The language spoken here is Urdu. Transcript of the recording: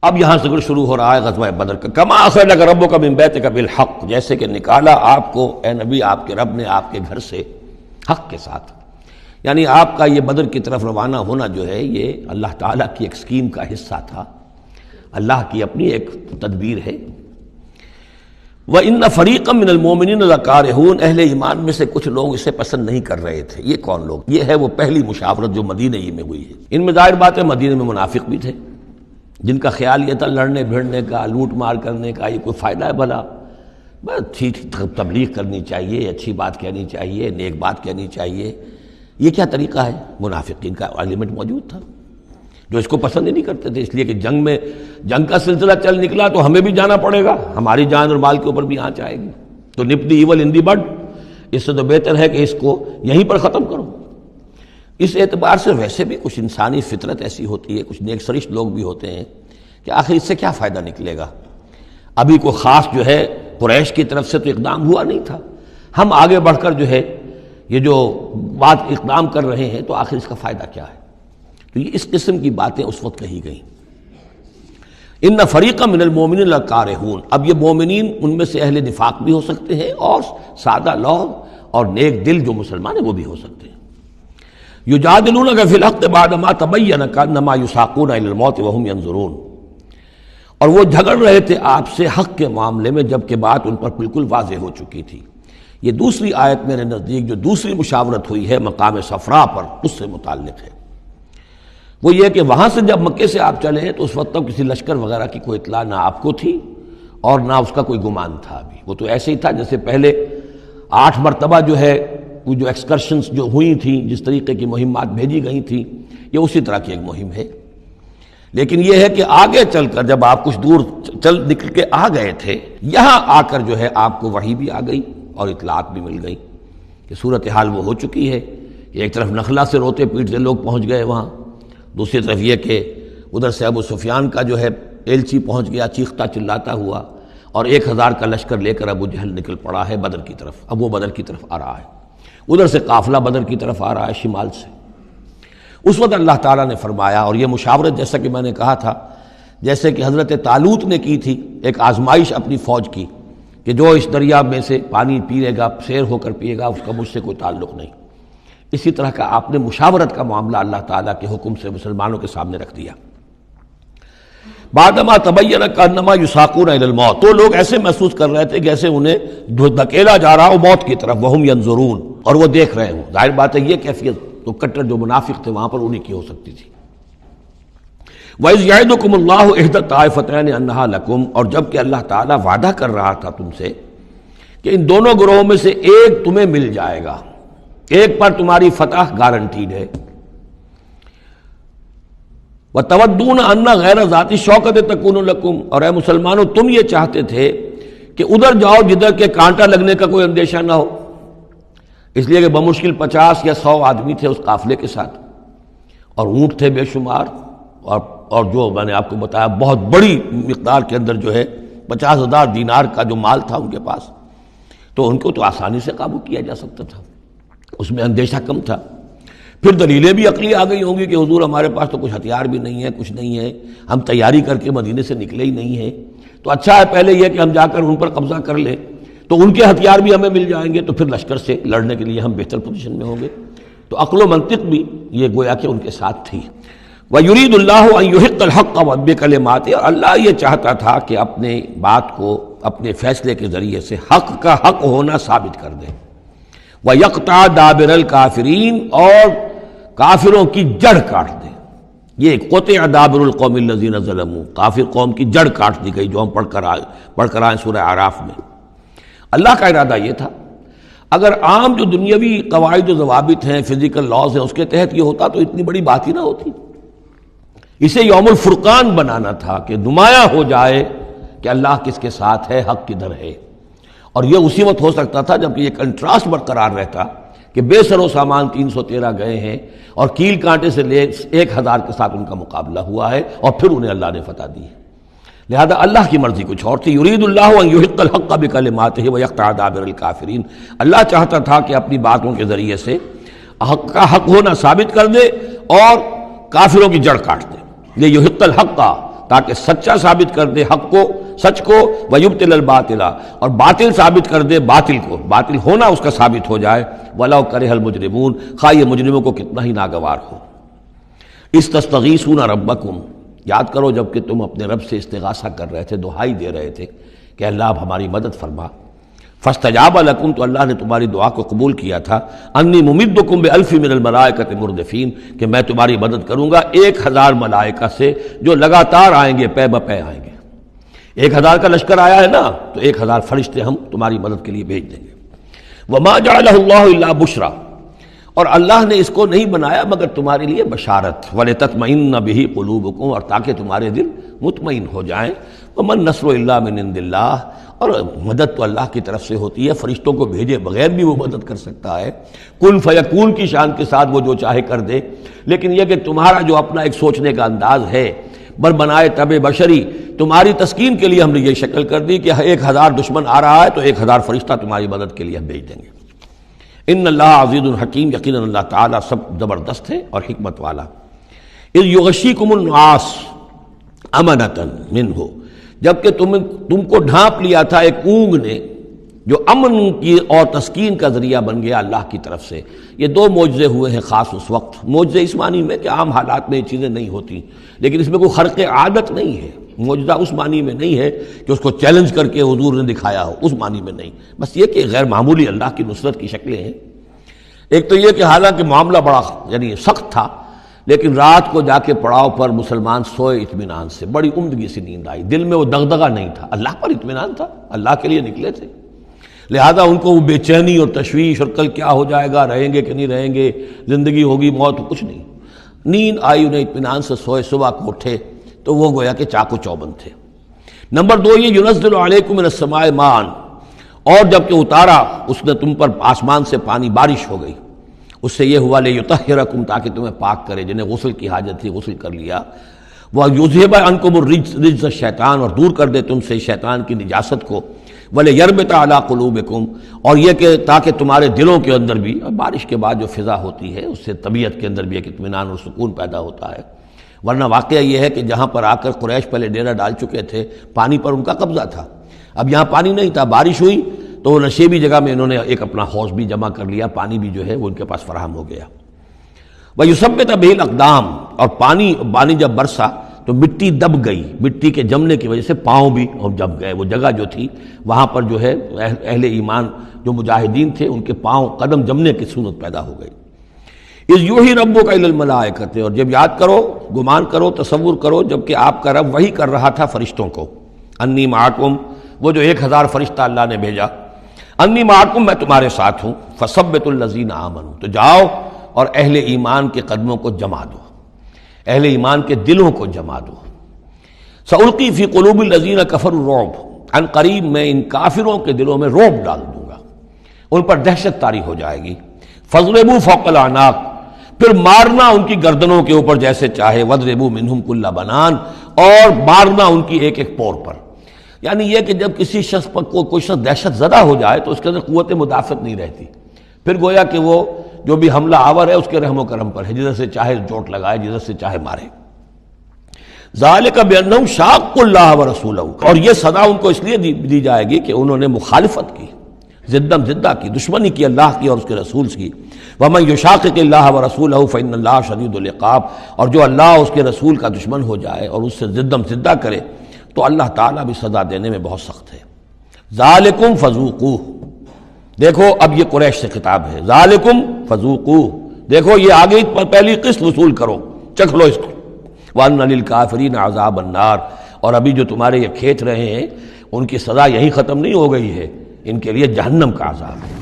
اب یہاں سے شروع ہو رہا ہے غزوہ بدر کا. کما اخرجک ربک من بیتک بالحق، جیسے کہ نکالا آپ کو اے نبی آپ کے رب نے آپ کے گھر سے حق کے ساتھ. یعنی آپ کا یہ بدر کی طرف روانہ ہونا جو ہے یہ اللہ تعالیٰ کی ایک اسکیم کا حصہ تھا، اللہ کی اپنی ایک تدبیر ہے. وَإِنَّ فَرِيقًا مِّنَ الْمُؤْمِنِينَ لَكَارِهُونَ، اہل ایمان میں سے کچھ لوگ اسے پسند نہیں کر رہے تھے. یہ کون لوگ؟ یہ ہے وہ پہلی مشاورت جو مدینہ ہی میں ہوئی ہے. ان میں ظاہر بات ہے مدینہ میں منافق بھی تھے جن کا خیال یہ تھا لڑنے بھیڑنے کا، لوٹ مار کرنے کا یہ کوئی فائدہ ہے بھلا، بس ٹھیک تبلیغ کرنی چاہیے، اچھی بات کہنی چاہیے، نیک بات کہنی چاہیے. یہ کیا طریقہ ہے؟ منافقین کا ایلیمنٹ موجود تھا جو اس کو پسند ہی نہیں کرتے تھے، اس لیے کہ جنگ کا سلسلہ چل نکلا تو ہمیں بھی جانا پڑے گا، ہماری جان اور مال کے اوپر بھی آنچ آئے گی. تو نپ دی ایول ان دی بڈ، اس سے تو بہتر ہے کہ اس کو یہیں پر ختم کرو. اس اعتبار سے ویسے بھی کچھ انسانی فطرت ایسی ہوتی ہے، کچھ نیک سرشت لوگ بھی ہوتے ہیں کہ آخر اس سے کیا فائدہ نکلے گا. ابھی کوئی خاص جو ہے قریش کی طرف سے تو اقدام ہوا نہیں تھا، ہم آگے بڑھ کر جو ہے یہ جو بات اقدام کر رہے ہیں تو آخر اس کا فائدہ کیا ہے. تو یہ اس قسم کی باتیں اس وقت کہی گئیں. ان فریقا من المؤمنین لکارہون، اب یہ مومنین ان میں سے اہل نفاق بھی ہو سکتے ہیں اور سادہ لوگ اور نیک دل جو مسلمان ہیں وہ بھی ہو سکتے ہیں. یجادلونک فی الحق بعد ما تبین کانما یساقون الی الموت وهم ينظرون، اور وہ جھگڑ رہے تھے آپ سے حق کے معاملے میں جبکہ بات ان پر بالکل واضح ہو چکی تھی. یہ دوسری آیت میرے نزدیک جو دوسری مشاورت ہوئی ہے مقام صفرا پر اس سے متعلق ہے. وہ یہ کہ وہاں سے جب مکے سے آپ چلے ہیں تو اس وقت تک کسی لشکر وغیرہ کی کوئی اطلاع نہ آپ کو تھی اور نہ اس کا کوئی گمان تھا. ابھی وہ تو ایسے ہی تھا جیسے پہلے 8 مرتبہ جو ہے وہ جو ایکسکرشنز جو ہوئی تھیں، جس طریقے کی مہمات بھیجی گئی تھیں، یہ اسی طرح کی ایک مہم ہے. لیکن یہ ہے کہ آگے چل کر جب آپ کچھ دور چل نکل کے آ گئے تھے، یہاں آ کر جو ہے آپ کو وحی بھی آ گئی اور اطلاعات بھی مل گئی کہ صورتحال وہ ہو چکی ہے. ایک طرف نخلا سے روتے پیٹتے لوگ پہنچ گئے وہاں، دوسری طرف یہ کہ ادھر سے ابو سفیان کا جو ہے ایلچی پہنچ گیا چیختا چلاتا ہوا، اور 1000 کا لشکر لے کر ابو جہل نکل پڑا ہے بدر کی طرف. اب وہ بدر کی طرف آ رہا ہے، ادھر سے قافلہ بدر کی طرف آ رہا ہے شمال سے. اس وقت اللہ تعالیٰ نے فرمایا، اور یہ مشاورت جیسا کہ میں نے کہا تھا جیسے کہ حضرت طالوت نے کی تھی، ایک آزمائش اپنی فوج کی کہ جو اس دریا میں سے پانی پیے گا سیر ہو کر پیے گا اس کا مجھ سے کوئی تعلق نہیں. اسی طرح کا آپ نے مشاورت کا معاملہ اللہ تعالیٰ کے حکم سے مسلمانوں کے سامنے رکھ دیا. بعدما تبین کانما یساقون الی الموت، تو لوگ ایسے محسوس کر رہے تھے جیسے انہیں دھکیلا جا رہا ہو موت کی طرف. وہم ینظرون، اور وہ دیکھ رہے ہوں. ظاہر بات ہے یہ کیفیت تو کٹر جو منافق تھے وہاں پر انہی کی ہو سکتی تھی. وَإِذْ يَعِدُكُمُ اللَّهُ إِحْدَى الطَّائِفَتَيْنِ أَنَّهَا لَكُمْ، اور جب کہ اللہ تعالیٰ وعدہ کر رہا تھا تم سے کہ ان دونوں گروہوں میں سے ایک تمہیں مل جائے گا، ایک پر تمہاری فتح گارنٹیڈ ہے. وَتَوَدُّونَ أَنَّ غَيْرَ ذَاتِ الشَّوْكَةِ تَكُونُ لَكُمْ، اور اے مسلمانوں تم یہ چاہتے تھے کہ ادھر جاؤ جدھر کے کانٹا لگنے کا کوئی اندیشہ نہ ہو، اس لیے کہ بمشکل 50 یا 100 آدمی تھے اس قافلے کے ساتھ، اور اونٹ تھے بے شمار، اور جو میں نے آپ کو بتایا بہت بڑی مقدار کے اندر جو ہے 50,000 دینار کا جو مال تھا ان کے پاس، تو ان کو تو آسانی سے قابو کیا جا سکتا تھا، اس میں اندیشہ کم تھا. پھر دلیلیں بھی عقلی آ گئی ہوں گی کہ حضور ہمارے پاس تو کچھ ہتھیار بھی نہیں ہے، کچھ نہیں ہے، ہم تیاری کر کے مدینے سے نکلے ہی نہیں ہیں، تو اچھا ہے پہلے یہ کہ ہم جا کر ان پر قبضہ کر لیں تو ان کے ہتھیار بھی ہمیں مل جائیں گے، تو پھر لشکر سے لڑنے کے لیے ہم بہتر پوزیشن میں ہوں گے. تو عقل و منطق بھی یہ گویا کہ ان کے ساتھ تھی. وَيُرِيدُ اللَّهُ أَن يُحِقَّ الْحَقَّ بِكَلِمَاتِهِ، اور اللہ یہ چاہتا تھا کہ اپنے بات کو اپنے فیصلے کے ذریعے سے حق کا حق ہونا ثابت کر دے. وَيَقْطَعَ دَابِرَ الْكَافِرِينَ، اور کافروں کی جڑ کاٹ دے. یہ قطع دابر القوم الذین ظلموا، کافر قوم کی جڑ کاٹ دی گئی جو ہم پڑھ کر آئے سورہ اعراف میں. اللہ کا ارادہ یہ تھا اگر عام جو دنیاوی قواعد و ضوابط ہیں، فزیکل لاز ہیں، اس کے تحت یہ ہوتا تو اتنی بڑی بات ہی نہ ہوتی. اسے یوم الفرقان بنانا تھا کہ نمایاں ہو جائے کہ اللہ کس کے ساتھ ہے، حق کدھر ہے. اور یہ اسی وقت ہو سکتا تھا جبکہ یہ کنٹراسٹ برقرار رہتا کہ بے سر و سامان 313 گئے ہیں اور کیل کانٹے سے لے 1000 کے ساتھ ان کا مقابلہ ہوا ہے اور پھر انہیں اللہ نے فتح دی ہے. لہذا اللہ کی مرضی کچھ اور تھی. یرید اللہ ان یحق الحق بکلماتہ ویقطع دابر الکافرین، اللہ چاہتا تھا کہ اپنی باتوں کے ذریعے سے حق کا حق ہونا ثابت کر دے اور کافروں کی جڑ کاٹ دے. یہ یحق الحق تاکہ سچا ثابت کر دے حق کو، سچ کو، ویبطل الباطل، اور باطل ثابت کر دے باطل کو، باطل ہونا اس کا ثابت ہو جائے، ولو کرہ المجرمون، خواہ یہ مجرموں کو کتنا ہی ناگوار ہو۔ استستغیثون ربکم، یاد کرو جب کہ تم اپنے رب سے استغاثہ کر رہے تھے، دعائی دے رہے تھے کہ اللہ اب ہماری مدد فرما، فاستجاب لکم، تو اللہ نے تمہاری دعا کو قبول کیا تھا، انی ممدکم بالف من الملائکۃ مردفین، کہ میں تمہاری مدد کروں گا 1000 ملائکہ سے جو لگاتار آئیں گے، پے بپے آئیں گے۔ 1000 کا لشکر آیا ہے نا، تو 1000 فرشتے ہم تمہاری مدد کے لیے بھیج دیں گے۔ وما جعلہ اللہ الا بشرا، اور اللہ نے اس کو نہیں بنایا مگر تمہارے لیے بشارت، وَلِتَطْمَئِنَّ بِهِ قُلُوبُكُمْ، اور تاکہ تمہارے دل مطمئن ہو جائیں، وَمَن نَّصْرُ إِلَّا مِنْ عِندِ اللَّهِ، اور مدد تو اللہ کی طرف سے ہوتی ہے، فرشتوں کو بھیجے بغیر بھی وہ مدد کر سکتا ہے، کن فیکون کی شان کے ساتھ وہ جو چاہے کر دے، لیکن یہ کہ تمہارا جو اپنا ایک سوچنے کا انداز ہے بر بنائے طبع بشری، تمہاری تسکین کے لیے ہم نے یہ شکل کر دی کہ 1000 دشمن آ رہا ہے تو 1000 فرشتہ تمہاری مدد کے لیے ہم بھیج دیں گے۔ ان اللہ عزیز الحکیم، یقیناً اللہ تعالیٰ سب زبردست ہے اور حکمت والا۔ اذ یغشیکم النعاس امنۃ منہ، جبکہ تم کو ڈھانپ لیا تھا ایک اونگ نے جو امن کی اور تسکین کا ذریعہ بن گیا اللہ کی طرف سے۔ یہ 2 معجزے ہوئے ہیں خاص اس وقت، معجزے اس معنی میں کہ عام حالات میں یہ چیزیں نہیں ہوتی، لیکن اس میں کوئی خرق عادت نہیں ہے، معجزہ اس معنی میں نہیں ہے کہ اس کو چیلنج کر کے حضور نے دکھایا ہو، اس معنی میں نہیں، بس یہ کہ غیر معمولی اللہ کی نصرت کی شکلیں ہیں۔ ایک تو یہ کہ حالانکہ معاملہ بڑا یعنی سخت تھا، لیکن رات کو جا کے پڑاؤ پر مسلمان سوئے اطمینان سے، بڑی عمدگی سے نیند آئی، دل میں وہ دغدغہ نہیں تھا، اللہ پر اطمینان تھا، اللہ کے لیے نکلے تھے، لہذا ان کو وہ بے چینی اور تشویش اور کل کیا ہو جائے گا، رہیں گے کہ نہیں رہیں گے، زندگی ہوگی موت، کچھ نہیں، نیند آئی انہیں، اطمینان سے سوئے، صبح کو اٹھے تو وہ گویا کہ چاقو چوبند تھے۔ نمبر 2 یہ ینزل علیکم من السماء ماء، اور جب کہ اتارا اس نے تم پر آسمان سے پانی، بارش ہو گئی، اس سے یہ ہوا لیطہرکم، تاکہ تمہیں پاک کرے، جنہیں غسل کی حاجت تھی غسل کر لیا، وَیُذْهِبَ عَنْکُمُ الرِّجْسَ الشیطان، اور دور کر دے تم سے شیطان کی نجاست کو، وَلِیَرْبِطَ عَلَىٰ قُلُوبِکُمْ، اور یہ کہ تاکہ تمہارے دلوں کے اندر بھی، بارش کے بعد جو فضا ہوتی ہے اس سے طبیعت کے اندر بھی ایک اطمینان اور سکون پیدا ہوتا ہے، ورنہ واقعہ یہ ہے کہ جہاں پر آ کر قریش پہلے ڈیرہ ڈال چکے تھے، پانی پر ان کا قبضہ تھا، اب یہاں پانی نہیں تھا، بارش ہوئی تو وہ نشیبی جگہ میں انہوں نے ایک اپنا حوض بھی جمع کر لیا، پانی بھی جو ہے وہ ان کے پاس فراہم ہو گیا۔ وَيُثَبِّتَ بِهِ الْأَقْدَامَ، اور پانی جب برسا تو مٹی دب گئی، مٹی کے جمنے کی وجہ سے پاؤں بھی دب گئے، وہ جگہ جو تھی وہاں پر جو ہے اہل ایمان جو مجاہدین تھے ان کے پاؤں قدم جمنے کی صورت پیدا ہو گئی۔ اذ یوحی ربک الی الملائکۃ، اور جب یاد کرو، گمان کرو، تصور کرو، جب کہ آپ کا رب وحی کر رہا تھا فرشتوں کو، انی معکم، وہ جو 1000 فرشتہ اللہ نے بھیجا، انی معکم، میں تمہارے ساتھ ہوں، فثبتوا الذین آمنوا، تو جاؤ اور اہل ایمان کے قدموں کو جما دو، اہل ایمان کے دلوں کو جما دو۔ سألقی فی قلوب الذین کفروا الرعب، عن قریب میں ان کافروں کے دلوں میں رعب ڈال دوں گا، ان پر دہشت طاری ہو جائے گی۔ فاضربوا فوق الاعناق، پھر مارنا ان کی گردنوں کے اوپر جیسے چاہے، واضربوا منہم کل بنان، اور مارنا ان کی ایک ایک پور پر، یعنی یہ کہ جب کسی شخص پر کوئی شخص دہشت زدہ ہو جائے تو اس کے اندر قوت مدافعت نہیں رہتی، پھر گویا کہ وہ جو بھی حملہ آور ہے اس کے رحم و کرم پر ہے، جدھر سے چاہے چوٹ لگائے، جدھر سے چاہے مارے۔ ذالک بانہم شاقوا اللہ ورسولہ، اور یہ سزا ان کو اس لیے دی جائے گی کہ انہوں نے مخالفت کی، زدم زدہ کی، دشمنی کی اللہ کی اور اس کے رسول کی۔ ومن یشاقق اللہ ورسولہ فإن اللہ شدید العقاب، اور جو اللہ اور اس کے رسول کا دشمن ہو جائے اور اس سے زدم زدہ کرے تو اللہ تعالیٰ بھی سزا دینے میں بہت سخت ہے۔ ذالکم فذوقوہ، دیکھو اب یہ قریش سے خطاب ہے، ذالکم فذوقوہ، دیکھو یہ آگے پہلی قسط وصول کرو، چکھ لو اس کو، وَأَنَّ لِلْكَافِرِينَ عَذَابَ النَّارِ، اور ابھی جو تمہارے یہ کھینچ رہے ہیں ان کی سزا یہی ختم نہیں ہو گئی ہے، ان کے لیے جہنم کا عذاب ہے۔